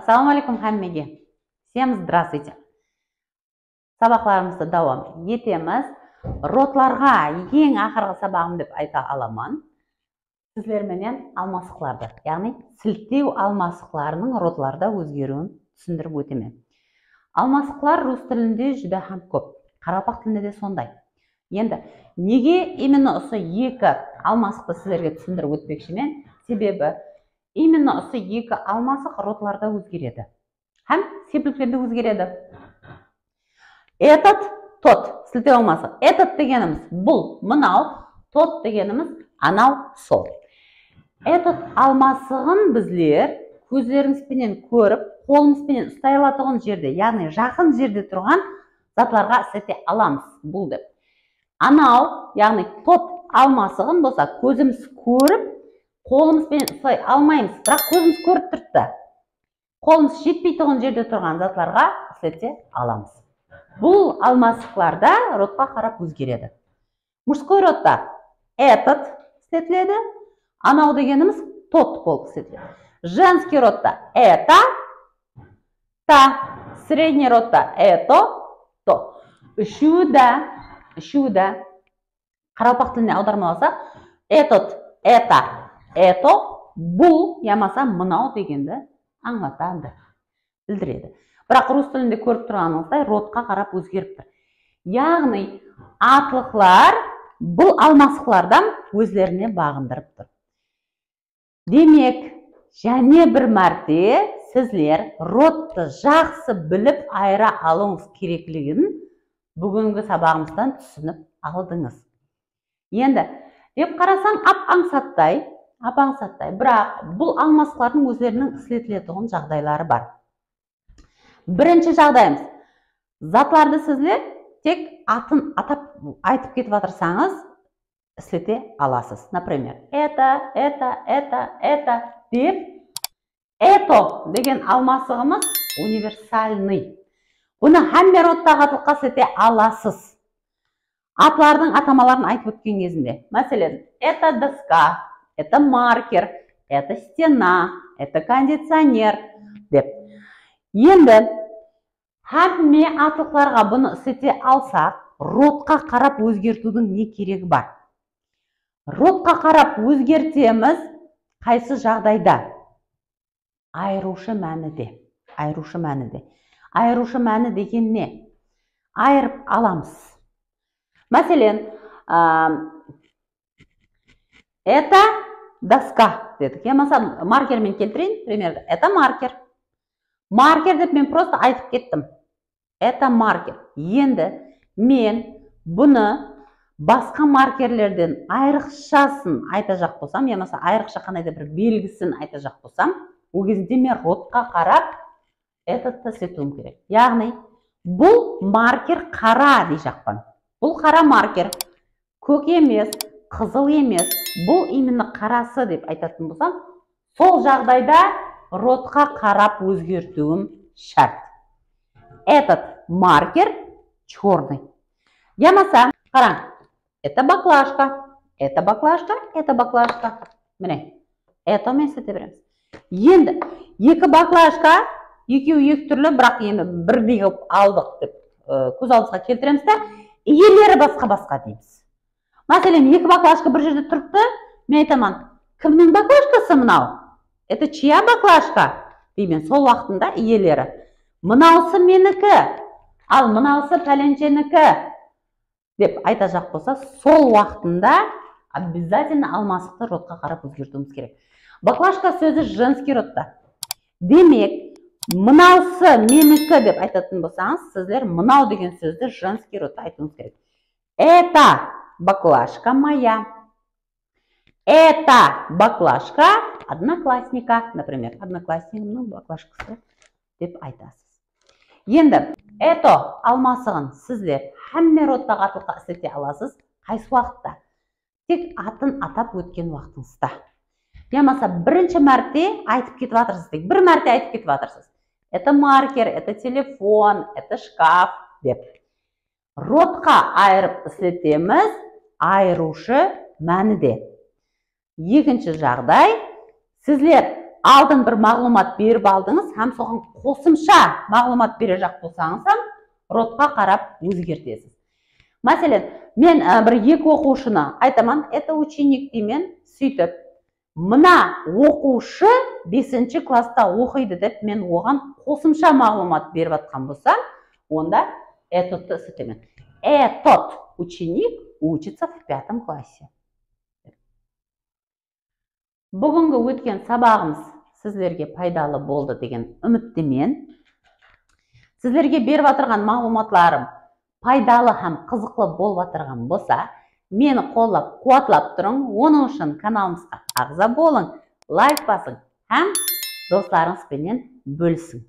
Ассаламу алейкум хаммеге. Всем здравствуйте. Сабақларымызды давам етеміз. Ротларға ең ақырғы сабағым деп айта аламын. Сіздерменен алмасықларды, яғни сілтеу алмасықларының ротларда өзгеруін түсіндіріп өтемін. Алмасықлар рус тілінде жүдә һәм көп. Қарапақ тілінде де сондай. Енді неге именно осы екі алмасықты сіздерге түсіндіріп өтпекшімен? Себебі именно осы екі алмасық ротларда өзгереді. Һәм септіліктерде өзгереді. Этот, тот, сілтеу алмасық. Этот дегеніміз бұл, мынау, тот дегеніміз анау, сол. Этот алмасығын біздер көздерімізбенен көріп, қолымызбенен ұстай алатұғын жерде, яғни жақын жерде тұрған затларға істете аламыз, бұл деп. Анау, яғни тот алмасығын болса көзіміз көріп, қолымызбен ұстай алмаймыз, бірақ көзіміз көріп тұрды. Қолымыз жетпей тұрған жерде тұрған затларға істете аламыз. Бұл алмасықларда ротқа қарап өзгереді. Мужской ротта этот істетіледі, анау дегеніміз тот болып істетіледі. Женский ротта это, та, средний ротта это, то. Үшеуі де қарапақ тіліне аудармаласа, этот, это, бұл, ямаса мынау дегенді аңлатады, білдіреді. Бірақ рус тілінде көріп тұрғаныңыздай ротқа қарап өзгеріп тұр. Яғни атлықлар бұл алмасықлардан өздеріне бағындырып тұр. Демек, және бір мәрте сізлер ротты жақсы біліп айыра алуыңыз керектігін бүгінгі сабағымыздан түсініп алдыңыз. Енді, деп қарасаң, ап-аңсаттай, бірақ бұл алмасықлардың өздерінің істетілетұғын жағдайлары бар. Бірінші жағдайымыз, затларды сізлер тек атын айтып кетіп атырсаңыз, істете аласыз. Например, это деп, это деген алмасығымыз универсальный. Бұны һәмме роттағы атлыққа істете аласыз. Атлардың атамаларын айтып өткен кезінде. Мәселен, это доска, это маркер, это стена, это кондиционер деп. Енді һәмме атлықларға бұны істете алсақ, ротқа қарап өзгертудің не керегі бар? Ротқа қарап өзгертеміз қайсы жағдайда? Айырушы мәніде. Айырушы мәні деген не? Айырып аламыз. Мәселен, это доска дедік. Ямаса маркермен келтірейін, примерді. Это маркер. Маркер деп мен просто айтып кеттім. Это маркер. Енді мен бұны басқа маркерлерден айрықшасын айта жақ болсам, ямаса айрықша қанайда бір белгісін айта жақ болсам, ол кезде мен ротқа қарап этатты істетуім керек. Яғни, бұл маркер қара дей жақпан. Бұл қара маркер, көк емес, қызыл емес, бұл именно қарасы деп айтатын болсам, сол жағдайда ротқа қарап өзгертуім шарт. Этот маркер черный. Ямаса, қараң, это баклажка, это баклажка, это баклажка. Міне, это мен істете береміз. Енді, екі баклажка, екеуі екі түрлі, бірақ енді бірдей қылып алдық деп көз алдымызға келтіреміз де, иелері басқа-басқа дейміз. Мәселен, екі баклажка бір жерде тұрыпты, мен айтамын, кімнің баклажкасы мынау? Это чья баклажка? Деймін, сол уақытында иелері. Мынаусы менікі, ал мынаусы пәленшенікі деп айта жақ болса, сол уақытында обязательно алмасықты ротқа қарап өзгертуіміз керек. Баклажка сөзі женский ротта. Демек, мынаусы менікі деп айтатын болсаңыз, сіздер мынау деген сөзді женский ротта айтуыңыз керек. Это баклажка моя. Это баклажка одноклассника, например, одноклассникімнің баклажкасы деп айтасыз. Енді, это алмасығын сіздер һәмме роттағы атлыққа істете аласыз. Қайсы уақытта? Тек атын атап өткен уақытыңызда. Ямаса бірінші мәрте айтып кетіп атырсыз. Тек бір мәрте айтып кетіп атырсыз. Это маркер, это телефон, это шкаф деп. Ротқа айырып істетеміз, айырушы мәніде. Екінші жағдай, сізлер алдын бір мағлұмат беріп алдыңыз, һәм соған қосымша мағлұмат бере жақ болсаңыз, ротқа қарап өзгертесіз. Мәселен, мен бір екі оқушыны айтаман, это ученик деймен, сөйтіп, мына оқушы 5-ші класста оқиды деп мен оған қосымша мағлұмат беріп атқан болсам, онда этотты істетемін. Этот ученик учится в 5 классе. Бүгінгі өткен сабағымыз сіздерге пайдалы болды деген үміттемен. Сіздерге беріп атырған мағлұматларым пайдалы һәм қызықлы болып атырған болса, мені қолдап, қуатлап тұрың, оның үшін каналымызға ағза болың, лайк басың һәм достарыңызбенен бөлісің.